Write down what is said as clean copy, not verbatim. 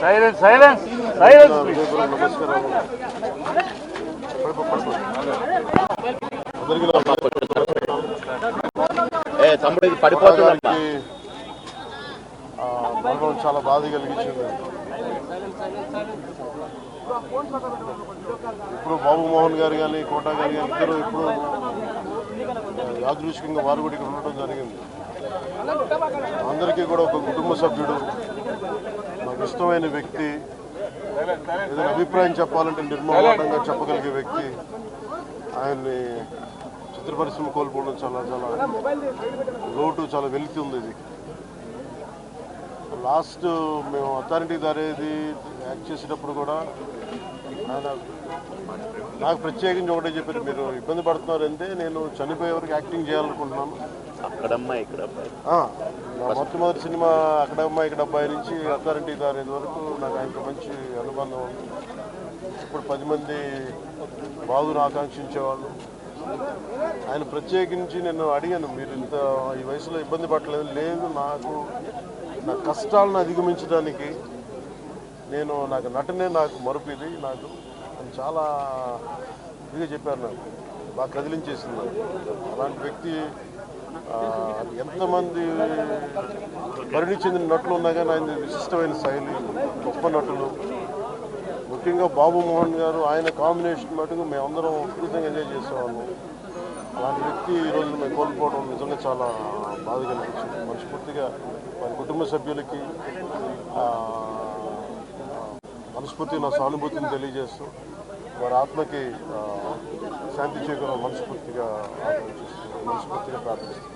Silence silence silence నమస్కారం. తమ్ముడికి పడిపోతుంది. మరణం చాలా బాధ కలిగించింది. ఇప్పుడు బాబు మోహన్ గారు కానీ కోటా గారు కానీ ఇద్దరు ఇప్పుడు యాదృచ్ఛికంగా వారు కూడా ఇక్కడ ఉండటం జరిగింది. అందరికీ కూడా ఒక కుటుంబ సభ్యుడు, నాకు ఇష్టమైన వ్యక్తి, ఏదైనా అభిప్రాయం చెప్పాలంటే నిర్మమాటంగా చెప్పగలిగే వ్యక్తి. ఆయన్ని చిత్ర పరిశ్రమ కోల్పోవడం చాలా చాలా లోటు, చాలా వెలితి ఉంది. ఇది లాస్ట్ మేము అథారిటీ దారేది యాక్ట్ చేసేటప్పుడు కూడా ఆయన నాకు ప్రత్యేకించి ఒకటే చెప్పారు, మీరు ఇబ్బంది పడుతున్నారంటే నేను చనిపోయే వరకు యాక్టింగ్ చేయాలనుకుంటున్నాను. మొట్టమొదటి సినిమా అక్కడమ్మాయి ఇక్కడ అబ్బాయి నుంచి అథారిటీ దారేది వరకు నాకు ఆయనతో మంచి అనుబంధం ఉంది. ఇప్పుడు 10 మంది బాధను ఆకాంక్షించేవాళ్ళు. ఆయన ప్రత్యేకించి నేను అడిగాను, మీరు ఇంత ఈ వయసులో ఇబ్బంది పడలేదు. లేదు, నా కష్టాలను అధిగమించడానికి నాకు నటనే నాకు మరుపుది నాకు అని చాలా ఇదిగా చెప్పారు. నాకు బాగా కదిలించేసింది. అలాంటి వ్యక్తి ఎంతమంది పరిణి చెందిన నటులు ఉన్నా కానీ ఆయన విశిష్టమైన శైలి, గొప్ప నటులు. ముఖ్యంగా బాబు మోహన్ గారు, ఆయన కాంబినేషన్ మటుకు మేమందరం విపరీతంగా ఎంజాయ్ చేసేవాళ్ళం. అలాంటి వ్యక్తి ఈరోజు మేము కోల్పోవడం నిజంగా చాలా బాధ కలిగించింది. మనస్ఫూర్తిగా వారి కుటుంబ సభ్యులకి మనస్ఫూర్తిగా నా సానుభూతిని తెలియజేస్తూ వారి ఆత్మకి శాంతి చేకూర మనస్ఫూర్తిగా ప్రార్థిస్తున్నాను.